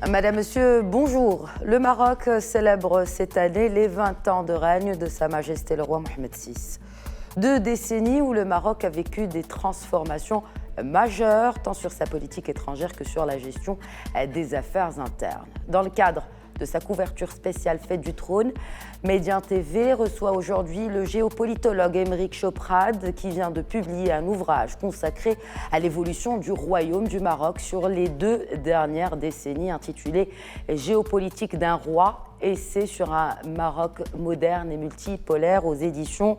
Madame, Monsieur, bonjour. Le Maroc célèbre cette année les 20 ans de règne de Sa Majesté le roi Mohamed VI. 2 décennies où le Maroc a vécu des transformations majeures, tant sur sa politique étrangère que sur la gestion des affaires internes. Dans le cadre de sa couverture spéciale Fête du Trône, Médien TV reçoit aujourd'hui le géopolitologue Aymeric Choprade qui vient de publier un ouvrage consacré à l'évolution du royaume du Maroc sur les 2 dernières décennies intitulé Géopolitique d'un roi, essai sur un Maroc moderne et multipolaire aux éditions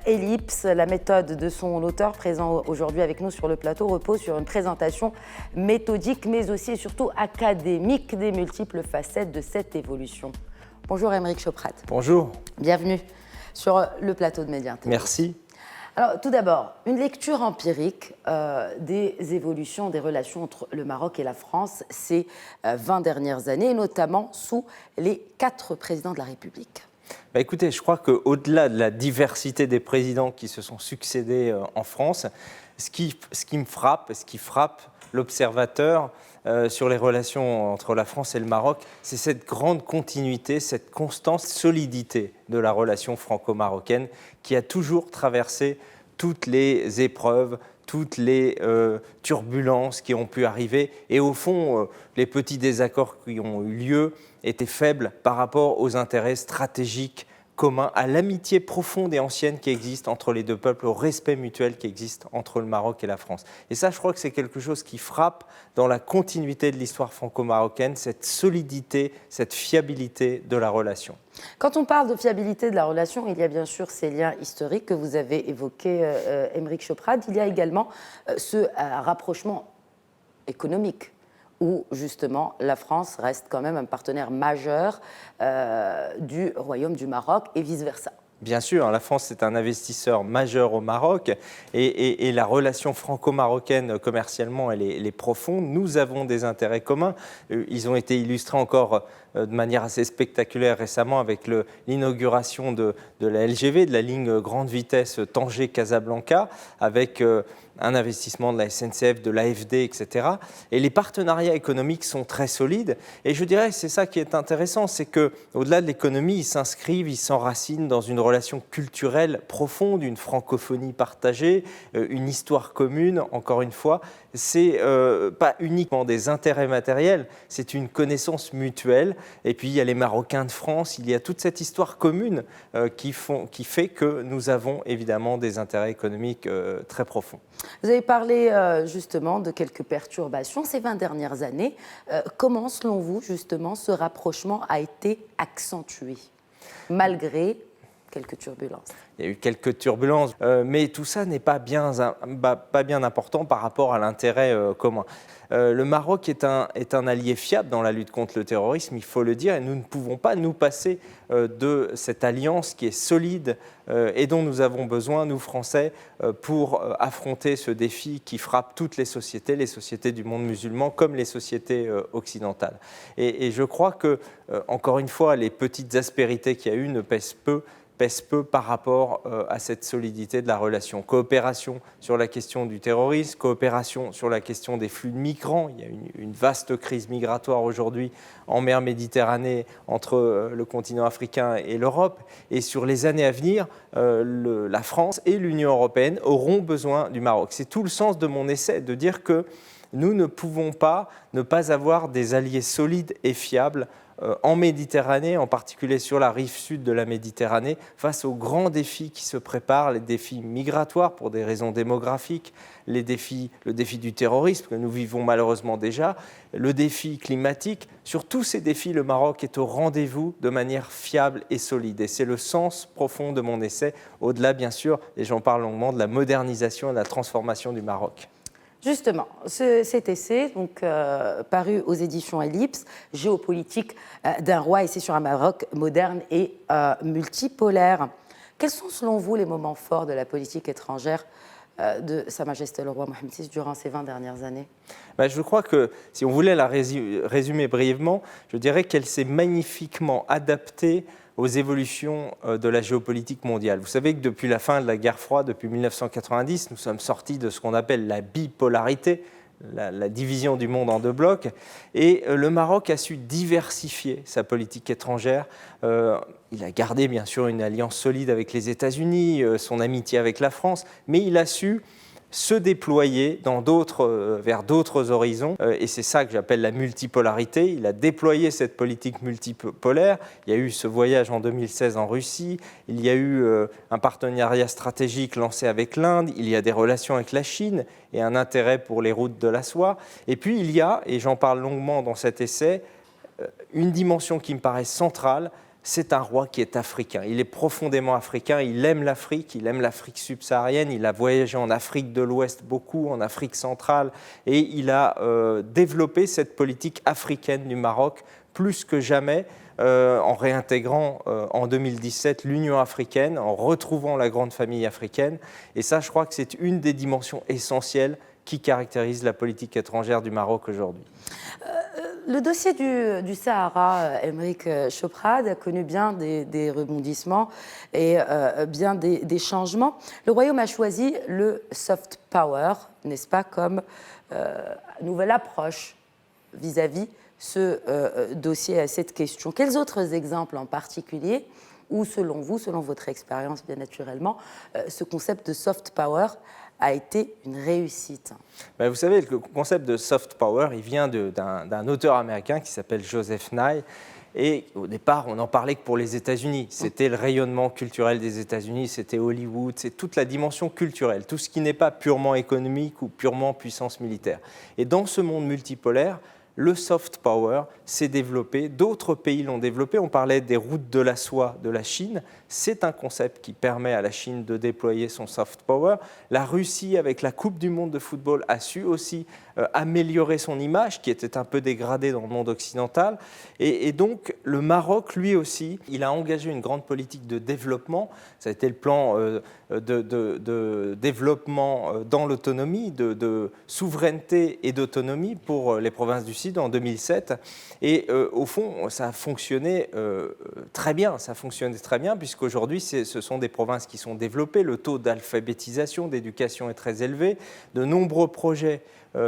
Ellipse. La méthode de son auteur, présent aujourd'hui avec nous sur le plateau, repose sur une présentation méthodique, mais aussi et surtout académique des multiples facettes de cette évolution. Bonjour Aymeric Choprade. Bonjour. Bienvenue sur le plateau de Médien TV. Merci. Alors, tout d'abord, une lecture empirique des évolutions des relations entre le Maroc et la France ces 20 dernières années, notamment sous les 4 présidents de la République. Écoutez, je crois qu'au-delà de la diversité des présidents qui se sont succédés en France, ce qui me frappe, ce qui frappe l'observateur sur les relations entre la France et le Maroc, c'est cette grande continuité, cette constante solidité de la relation franco-marocaine qui a toujours traversé toutes les épreuves, toutes les turbulences qui ont pu arriver. Et au fond, les petits désaccords qui ont eu lieu étaient faibles par rapport aux intérêts stratégiques communs, à l'amitié profonde et ancienne qui existe entre les 2 peuples, au respect mutuel qui existe entre le Maroc et la France. Et ça, je crois que c'est quelque chose qui frappe dans la continuité de l'histoire franco-marocaine, cette solidité, cette fiabilité de la relation. Quand on parle de fiabilité de la relation, il y a bien sûr ces liens historiques que vous avez évoqués, Aymeric Choprade. Il y a également ce rapprochement économique, où justement la France reste quand même un partenaire majeur du Royaume du Maroc et vice-versa. Bien sûr, la France est un investisseur majeur au Maroc et la relation franco-marocaine commercialement elle est profonde. Nous avons des intérêts communs. Ils ont été illustrés encore de manière assez spectaculaire récemment avec l'inauguration de la LGV, de la ligne grande vitesse Tanger-Casablanca, avec un investissement de la SNCF, de l'AFD, etc. Et les partenariats économiques sont très solides. Et je dirais que c'est ça qui est intéressant, c'est qu'au-delà de l'économie, ils s'inscrivent, ils s'enracinent dans une relation culturelle profonde, une francophonie partagée, une histoire commune, encore une fois. C'est pas uniquement des intérêts matériels, c'est une connaissance mutuelle. Et puis il y a les Marocains de France, il y a toute cette histoire commune qui fait que nous avons évidemment des intérêts économiques très profonds. Vous avez parlé justement de quelques perturbations ces 20 dernières années. Comment, selon vous, justement, ce rapprochement a été accentué, malgré quelques turbulences? Il y a eu quelques turbulences, mais tout ça n'est pas bien important par rapport à l'intérêt commun. Le Maroc est un allié fiable dans la lutte contre le terrorisme, il faut le dire, et nous ne pouvons pas nous passer de cette alliance qui est solide et dont nous avons besoin, nous Français, pour affronter ce défi qui frappe toutes les sociétés du monde musulman comme les sociétés occidentales. Et je crois que, encore une fois, les petites aspérités qu'il y a eu ne pèsent peu par rapport à cette solidité de la relation. Coopération sur la question du terrorisme, coopération sur la question des flux de migrants. Il y a une vaste crise migratoire aujourd'hui en mer Méditerranée entre le continent africain et l'Europe. Et sur les années à venir, la France et l'Union européenne auront besoin du Maroc. C'est tout le sens de mon essai, de dire que nous ne pouvons pas ne pas avoir des alliés solides et fiables en Méditerranée, en particulier sur la rive sud de la Méditerranée, face aux grands défis qui se préparent, les défis migratoires pour des raisons démographiques, le défi du terrorisme que nous vivons malheureusement déjà, le défi climatique. Sur tous ces défis, le Maroc est au rendez-vous de manière fiable et solide. Et c'est le sens profond de mon essai, au-delà bien sûr, et j'en parle longuement, de la modernisation et de la transformation du Maroc. Justement, cet essai, donc, paru aux éditions Ellipse, Géopolitique d'un roi, essai sur un Maroc moderne et multipolaire. Quels sont selon vous les moments forts de la politique étrangère de Sa Majesté le roi Mohamed VI durant ces 20 dernières années? Je crois que si on voulait la résumer brièvement, je dirais qu'elle s'est magnifiquement adaptée aux évolutions de la géopolitique mondiale. Vous savez que depuis la fin de la guerre froide, depuis 1990, nous sommes sortis de ce qu'on appelle la bipolarité, la division du monde en deux blocs. Et le Maroc a su diversifier sa politique étrangère. Il a gardé bien sûr une alliance solide avec les États-Unis, son amitié avec la France, mais il a su se déployer vers d'autres horizons. Et c'est ça que j'appelle la multipolarité. Il a déployé cette politique multipolaire. Il y a eu ce voyage en 2016 en Russie. Il y a eu un partenariat stratégique lancé avec l'Inde. Il y a des relations avec la Chine et un intérêt pour les routes de la soie. Et puis il y a, et j'en parle longuement dans cet essai, une dimension qui me paraît centrale. C'est un roi qui est africain. Il est profondément africain, il aime l'Afrique subsaharienne, il a voyagé en Afrique de l'Ouest beaucoup, en Afrique centrale, et il a développé cette politique africaine du Maroc plus que jamais, en réintégrant en 2017 l'Union africaine, en retrouvant la grande famille africaine. Et ça, je crois que c'est une des dimensions essentielles qui caractérise la politique étrangère du Maroc aujourd'hui. Le dossier du Sahara, Aymeric Choprade, a connu bien des rebondissements et bien des changements. Le Royaume a choisi le soft power, n'est-ce pas, comme nouvelle approche vis-à-vis ce dossier, à cette question. Quels autres exemples en particulier, ou selon vous, selon votre expérience bien naturellement, ce concept de soft power a été une réussite? Vous savez, le concept de soft power, il vient d'un auteur américain qui s'appelle Joseph Nye. Et au départ, on n'en parlait que pour les États-Unis. C'était le rayonnement culturel des États-Unis, c'était Hollywood, c'est toute la dimension culturelle, tout ce qui n'est pas purement économique ou purement puissance militaire. Et dans ce monde multipolaire, le soft power s'est développé, d'autres pays l'ont développé. On parlait des routes de la soie de la Chine. C'est un concept qui permet à la Chine de déployer son soft power. La Russie, avec la Coupe du monde de football, a su aussi améliorer son image, qui était un peu dégradée dans le monde occidental. Et donc, le Maroc, lui aussi, il a engagé une grande politique de développement. Ça a été le plan de développement dans l'autonomie, de souveraineté et d'autonomie pour les provinces du Sud en 2007. Et au fond, ça a fonctionné très bien. Ça a fonctionné très bien, puisqu'aujourd'hui, ce sont des provinces qui sont développées. Le taux d'alphabétisation, d'éducation est très élevé. De nombreux projets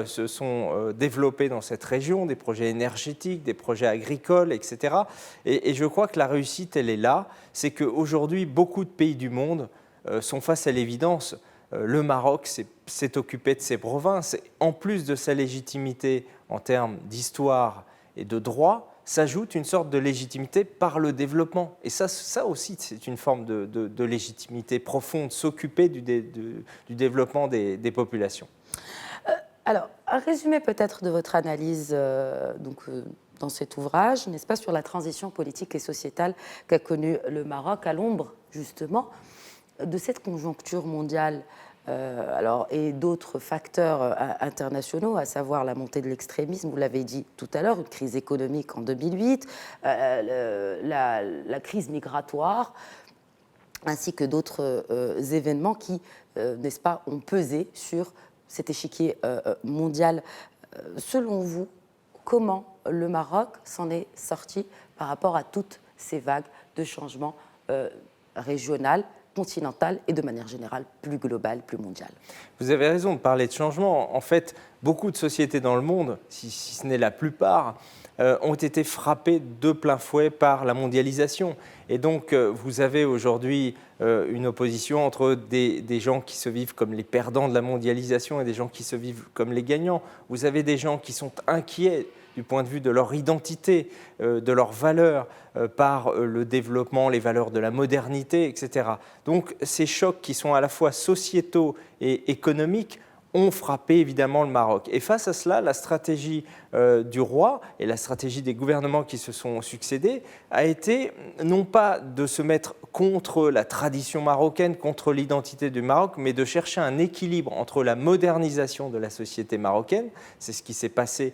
se sont développés dans cette région, des projets énergétiques, des projets agricoles, etc. Et je crois que la réussite, elle est là. C'est qu'aujourd'hui, beaucoup de pays du monde sont face à l'évidence. Le Maroc s'est occupé de ses provinces. En plus de sa légitimité en termes d'histoire et de droit, s'ajoute une sorte de légitimité par le développement. Et ça aussi, c'est une forme de légitimité profonde, s'occuper du développement des populations. Alors, un résumé peut-être de votre analyse dans cet ouvrage, n'est-ce pas, sur la transition politique et sociétale qu'a connue le Maroc à l'ombre, justement, de cette conjoncture mondiale et d'autres facteurs internationaux, à savoir la montée de l'extrémisme, vous l'avez dit tout à l'heure, une crise économique en 2008, la crise migratoire, ainsi que d'autres événements qui, n'est-ce pas, ont pesé sur cet échiquier mondial. Selon vous, comment le Maroc s'en est sorti par rapport à toutes ces vagues de changements régionales, continentale et de manière générale plus globale, plus mondiale? Vous avez raison de parler de changement. En fait, beaucoup de sociétés dans le monde, si ce n'est la plupart, ont été frappées de plein fouet par la mondialisation. Et donc, vous avez aujourd'hui une opposition entre des gens qui se vivent comme les perdants de la mondialisation et des gens qui se vivent comme les gagnants. Vous avez des gens qui sont inquiets du point de vue de leur identité, de leurs valeurs, par le développement, les valeurs de la modernité, etc. Donc ces chocs qui sont à la fois sociétaux et économiques ont frappé évidemment le Maroc. Et face à cela, la stratégie du roi et la stratégie des gouvernements qui se sont succédés a été non pas de se mettre contre la tradition marocaine, contre l'identité du Maroc, mais de chercher un équilibre entre la modernisation de la société marocaine, c'est ce qui s'est passé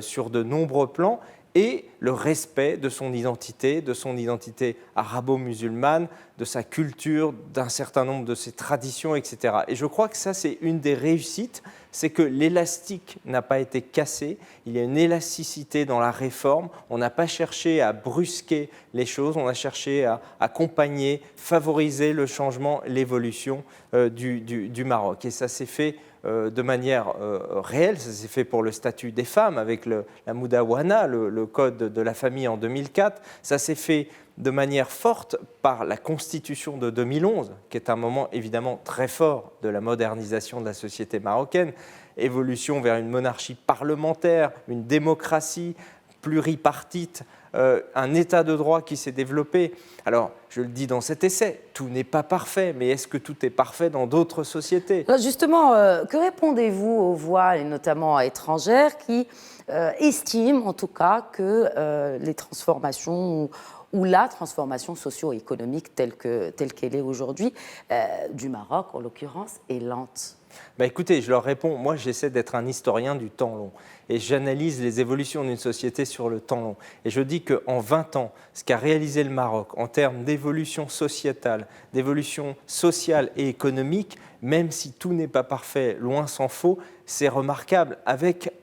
sur de nombreux plans, et le respect de son identité arabo-musulmane, de sa culture, d'un certain nombre de ses traditions, etc. Et je crois que ça, c'est une des réussites, c'est que l'élastique n'a pas été cassé, il y a une élasticité dans la réforme, on n'a pas cherché à brusquer les choses, on a cherché à accompagner, favoriser le changement, l'évolution du Maroc. Et ça s'est fait de manière réelle. Ça s'est fait pour le statut des femmes avec la Moudawana, le code de la famille en 2004. Ça s'est fait de manière forte par la Constitution de 2011, qui est un moment évidemment très fort de la modernisation de la société marocaine, évolution vers une monarchie parlementaire, une démocratie pluripartite, un état de droit qui s'est développé. Alors, je le dis dans cet essai, tout n'est pas parfait, mais est-ce que tout est parfait dans d'autres sociétés ? Alors justement, que répondez-vous aux voix, et notamment étrangères, qui estiment en tout cas que les transformations ou la transformation socio-économique telle qu'elle est aujourd'hui, du Maroc en l'occurrence, est lente? Écoutez, je leur réponds, moi j'essaie d'être un historien du temps long et j'analyse les évolutions d'une société sur le temps long. Et je dis qu'en 20 ans, ce qu'a réalisé le Maroc en termes d'évolution sociétale, d'évolution sociale et économique, même si tout n'est pas parfait, loin s'en faut, c'est remarquable, avec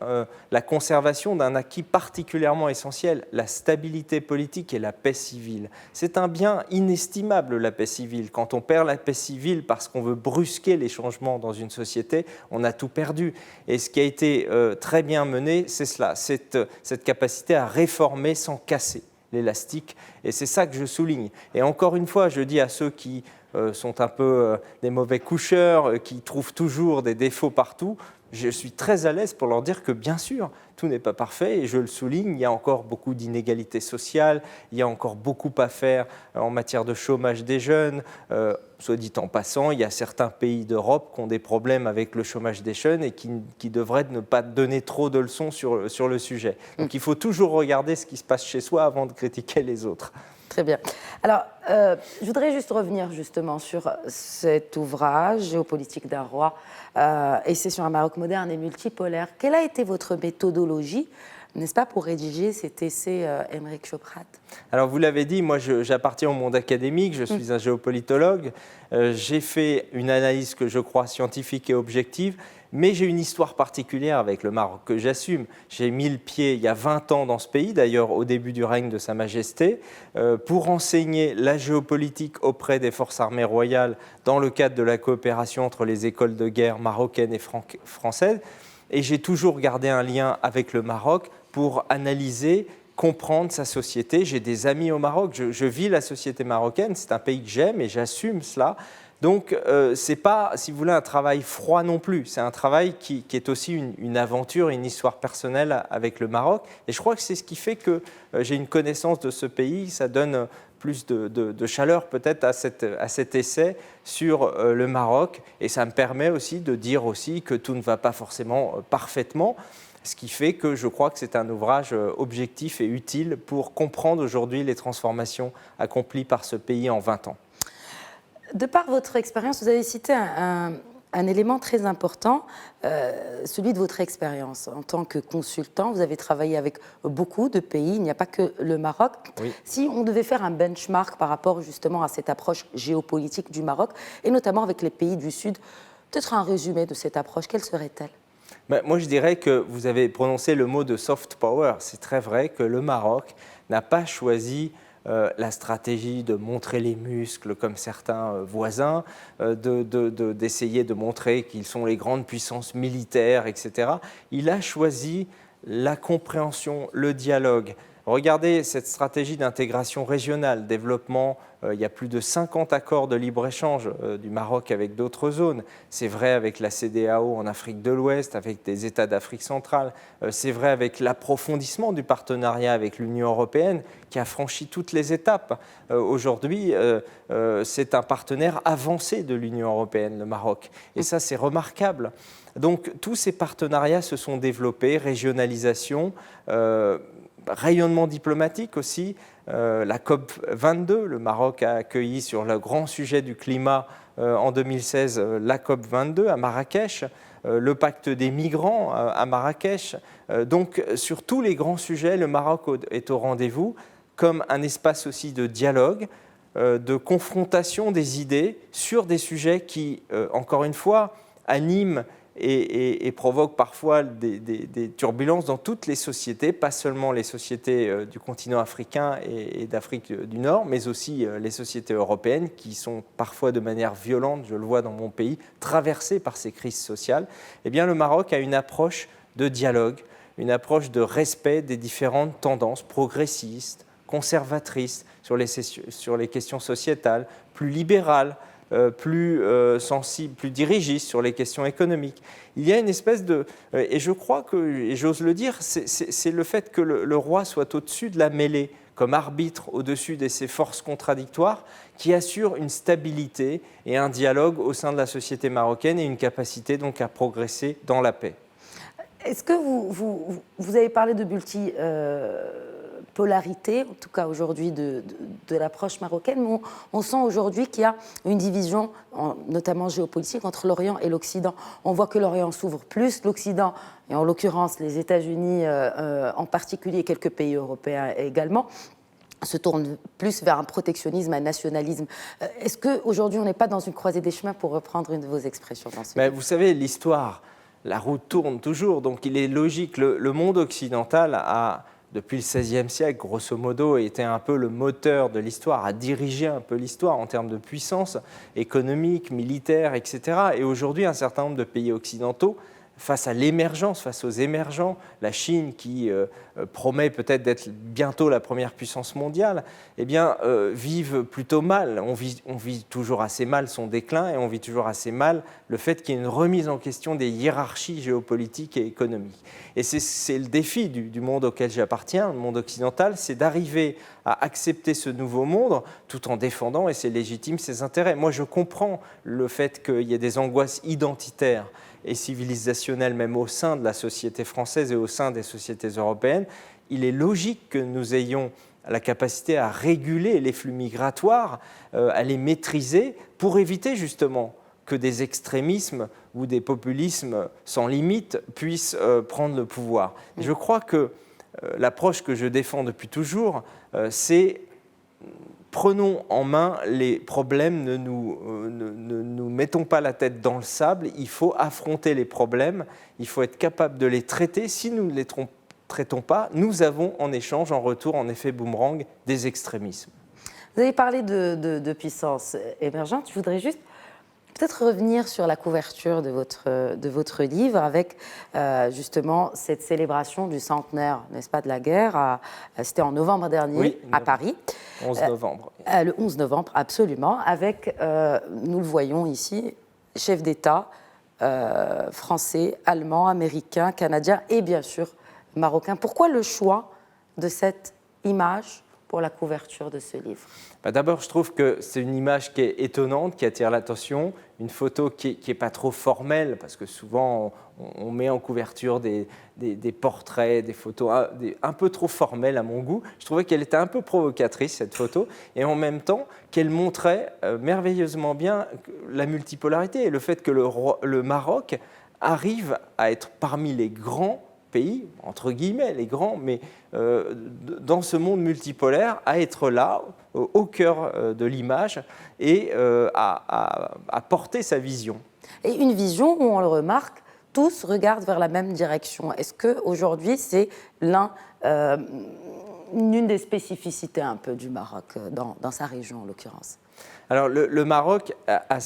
la conservation d'un acquis particulièrement essentiel, la stabilité politique et la paix civile. C'est un bien inestimable, la paix civile. Quand on perd la paix civile parce qu'on veut brusquer les changements dans une société, on a tout perdu. Et ce qui a été très bien mené, c'est cela, cette capacité à réformer sans casser l'élastique. Et c'est ça que je souligne. Et encore une fois, je dis à ceux qui sont un peu des mauvais coucheurs, qui trouvent toujours des défauts partout, je suis très à l'aise pour leur dire que bien sûr, tout n'est pas parfait et je le souligne, il y a encore beaucoup d'inégalités sociales, il y a encore beaucoup à faire en matière de chômage des jeunes. Soit dit en passant, il y a certains pays d'Europe qui ont des problèmes avec le chômage des jeunes et qui devraient ne pas donner trop de leçons sur le sujet. Donc il faut toujours regarder ce qui se passe chez soi avant de critiquer les autres. Très bien. Alors, je voudrais juste revenir justement sur cet ouvrage, Géopolitique d'un roi, et c'est sur un Maroc moderne et multipolaire. Quelle a été votre méthodologie, n'est-ce pas, pour rédiger cet essai, Émeric Choprat? Alors, vous l'avez dit, moi j'appartiens au monde académique, je suis un géopolitologue. J'ai fait une analyse que je crois scientifique et objective, mais j'ai une histoire particulière avec le Maroc que j'assume. J'ai mis le pied il y a 20 ans dans ce pays, d'ailleurs au début du règne de Sa Majesté, pour enseigner la géopolitique auprès des forces armées royales dans le cadre de la coopération entre les écoles de guerre marocaines et françaises. Et j'ai toujours gardé un lien avec le Maroc pour analyser, comprendre sa société. J'ai des amis au Maroc, je vis la société marocaine, c'est un pays que j'aime et j'assume cela. Donc, ce n'est pas, si vous voulez, un travail froid non plus. C'est un travail qui est aussi une aventure, une histoire personnelle avec le Maroc. Et je crois que c'est ce qui fait que j'ai une connaissance de ce pays. Ça donne plus de chaleur peut-être à cet essai sur le Maroc. Et ça me permet aussi de dire aussi que tout ne va pas forcément parfaitement. Ce qui fait que je crois que c'est un ouvrage objectif et utile pour comprendre aujourd'hui les transformations accomplies par ce pays en 20 ans. De par votre expérience, vous avez cité un élément très important, celui de votre expérience. En tant que consultant, vous avez travaillé avec beaucoup de pays, il n'y a pas que le Maroc. Oui. Si on devait faire un benchmark par rapport justement à cette approche géopolitique du Maroc, et notamment avec les pays du Sud, peut-être un résumé de cette approche, quelle serait-elle ? Moi, je dirais que vous avez prononcé le mot de soft power. C'est très vrai que le Maroc n'a pas choisi la stratégie de montrer les muscles comme certains voisins, d'essayer de montrer qu'ils sont les grandes puissances militaires, etc. Il a choisi la compréhension, le dialogue. Regardez cette stratégie d'intégration régionale, développement, il y a plus de 50 accords de libre-échange du Maroc avec d'autres zones. C'est vrai avec la CEDEAO en Afrique de l'Ouest, avec des États d'Afrique centrale. C'est vrai avec l'approfondissement du partenariat avec l'Union européenne qui a franchi toutes les étapes. Aujourd'hui, c'est un partenaire avancé de l'Union européenne, le Maroc. Et ça, c'est remarquable. Donc, tous ces partenariats se sont développés, régionalisation, rayonnement diplomatique aussi. La COP 22, le Maroc a accueilli sur le grand sujet du climat en 2016 la COP 22 à Marrakech, le pacte des migrants à Marrakech. Donc sur tous les grands sujets, le Maroc est au rendez-vous comme un espace aussi de dialogue, de confrontation des idées sur des sujets qui, encore une fois, animent et provoque parfois des turbulences dans toutes les sociétés, pas seulement les sociétés du continent africain et d'Afrique du Nord, mais aussi les sociétés européennes qui sont parfois de manière violente, je le vois dans mon pays, traversées par ces crises sociales. Eh bien, le Maroc a une approche de dialogue, une approche de respect des différentes tendances progressistes, conservatrices sur les questions sociétales, plus libérales, plus sensible, plus dirigiste sur les questions économiques. Il y a une espèce de... et je crois que, et j'ose le dire, c'est le fait que le roi soit au-dessus de la mêlée, comme arbitre au-dessus de ces forces contradictoires, qui assure une stabilité et un dialogue au sein de la société marocaine et une capacité donc à progresser dans la paix. Est-ce que vous avez parlé de polarité, en tout cas aujourd'hui, de l'approche marocaine, mais on sent aujourd'hui qu'il y a une division, notamment géopolitique, entre l'Orient et l'Occident. On voit que l'Orient s'ouvre plus, l'Occident, et en l'occurrence les États-Unis en particulier, et quelques pays européens également, se tournent plus vers un protectionnisme, un nationalisme. Est-ce qu'aujourd'hui on n'est pas dans une croisée des chemins, pour reprendre une de vos expressions dans ce livre ? Vous savez, l'histoire, la roue tourne toujours, donc il est logique, le monde occidental a... depuis le XVIe siècle, grosso modo, était un peu le moteur de l'histoire, a dirigé un peu l'histoire en termes de puissance économique, militaire, etc. Et aujourd'hui, un certain nombre de pays occidentaux, face à l'émergence, face aux émergents, la Chine qui promet peut-être d'être bientôt la première puissance mondiale, eh bien, vivent plutôt mal. On vit toujours assez mal son déclin et on vit toujours assez mal le fait qu'il y ait une remise en question des hiérarchies géopolitiques et économiques. Et c'est le défi du monde auquel j'appartiens, le monde occidental, c'est d'arriver à accepter ce nouveau monde tout en défendant, et c'est légitime, ses intérêts. Moi, je comprends le fait qu'il y ait des angoisses identitaires et civilisationnelles, même au sein de la société française et au sein des sociétés européennes. Il est logique que nous ayons la capacité à réguler les flux migratoires, à les maîtriser, pour éviter justement que des extrémismes ou des populismes sans limite puissent prendre le pouvoir. Je crois que l'approche que je défends depuis toujours, c'est prenons en main les problèmes, ne nous mettons pas la tête dans le sable, il faut affronter les problèmes, il faut être capable de les traiter. Si nous ne les traitons pas, nous avons en échange, en retour, en effet boomerang, des extrémismes. Vous avez parlé de puissance émergente, je voudrais juste peut-être revenir sur la couverture de votre livre avec justement cette célébration du centenaire, n'est-ce pas, de la guerre. C'était en novembre dernier, oui, à Paris. 11 novembre. Le 11 novembre, absolument, avec, nous le voyons ici, chefs d'État français, allemands, américains, canadiens et bien sûr marocains. Pourquoi le choix de cette image pour la couverture de ce livre ? D'abord, je trouve que c'est une image qui est étonnante, qui attire l'attention, une photo qui n'est pas trop formelle, parce que souvent on met en couverture des portraits, des photos un peu trop formelles à mon goût. Je trouvais qu'elle était un peu provocatrice, cette photo, et en même temps qu'elle montrait merveilleusement bien la multipolarité et le fait que le Maroc arrive à être parmi les grands pays, entre guillemets, les grands, mais dans ce monde multipolaire, à être là, au cœur de l'image, et à porter sa vision. Et une vision où on le remarque, tous regardent vers la même direction. Est-ce qu'aujourd'hui, c'est une des spécificités un peu du Maroc, dans sa région en l'occurrence ? Alors le Maroc a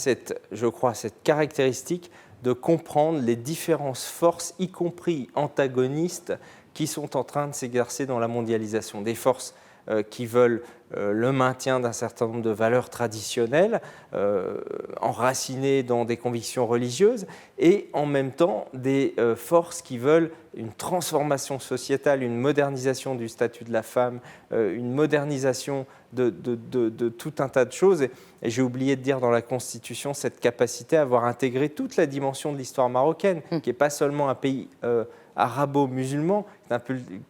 je crois, cette caractéristique de comprendre les différentes forces, y compris antagonistes, qui sont en train de s'exercer dans la mondialisation. Des forces qui veulent le maintien d'un certain nombre de valeurs traditionnelles, enracinées dans des convictions religieuses, et en même temps des forces qui veulent une transformation sociétale, une modernisation du statut de la femme, une modernisation de tout un tas de choses. Et j'ai oublié de dire dans la Constitution cette capacité à avoir intégré toute la dimension de l'histoire marocaine, qui n'est pas seulement un pays arabo-musulman, c'est un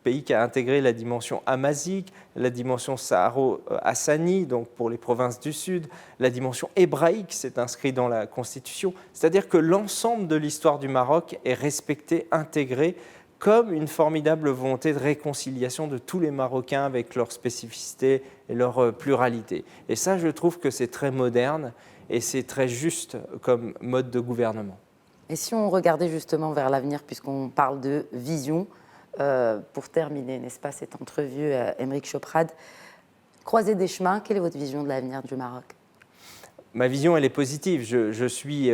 pays qui a intégré la dimension amazique, la dimension saharo-hassani, donc pour les provinces du Sud, la dimension hébraïque, c'est inscrit dans la Constitution. C'est-à-dire que l'ensemble de l'histoire du Maroc est respecté, intégré, comme une formidable volonté de réconciliation de tous les Marocains avec leur spécificité et leur pluralité. Et ça, je trouve que c'est très moderne et c'est très juste comme mode de gouvernement. Et si on regardait justement vers l'avenir, puisqu'on parle de vision, pour terminer, n'est-ce pas, cette entrevue, Aymeric Choprade, croisée des chemins, quelle est votre vision de l'avenir du Maroc? Ma vision, elle est positive. Je suis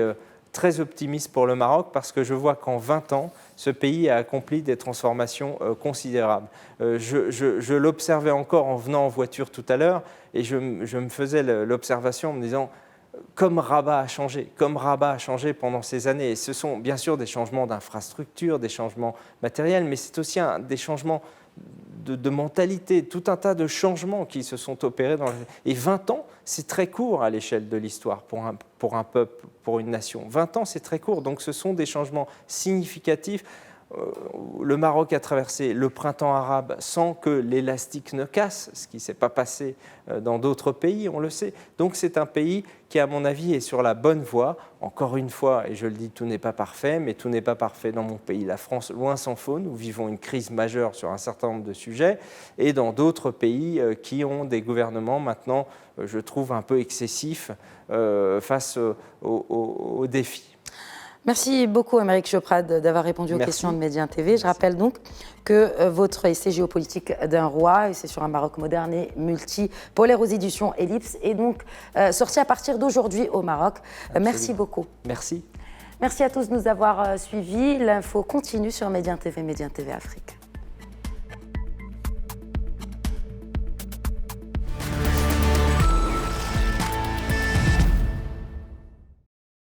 très optimiste pour le Maroc parce que je vois qu'en 20 ans, ce pays a accompli des transformations considérables. Je l'observais encore en venant en voiture tout à l'heure et je me faisais l'observation en me disant comme Rabat a changé pendant ces années. Et ce sont bien sûr des changements d'infrastructure, des changements matériels, mais c'est aussi des changements de mentalité, tout un tas de changements qui se sont opérés. Et 20 ans, c'est très court à l'échelle de l'histoire pour un peuple, pour une nation. 20 ans, c'est très court, donc ce sont des changements significatifs. Le Maroc a traversé le printemps arabe sans que l'élastique ne casse, ce qui ne s'est pas passé dans d'autres pays, on le sait. Donc c'est un pays qui, à mon avis, est sur la bonne voie. Encore une fois, et je le dis, tout n'est pas parfait, mais tout n'est pas parfait dans mon pays. La France, loin s'en faut, nous vivons une crise majeure sur un certain nombre de sujets, et dans d'autres pays qui ont des gouvernements maintenant, je trouve, un peu excessifs face aux défis. Merci beaucoup, Aymeric Choprade, d'avoir répondu aux questions de Médien TV. Je rappelle donc que votre essai géopolitique d'un roi, et c'est sur un Maroc moderne et multipolaire aux éditions Ellipse, est donc sorti à partir d'aujourd'hui au Maroc. Merci beaucoup. Merci. Merci à tous de nous avoir suivis. L'info continue sur Médien TV, Médien TV Afrique.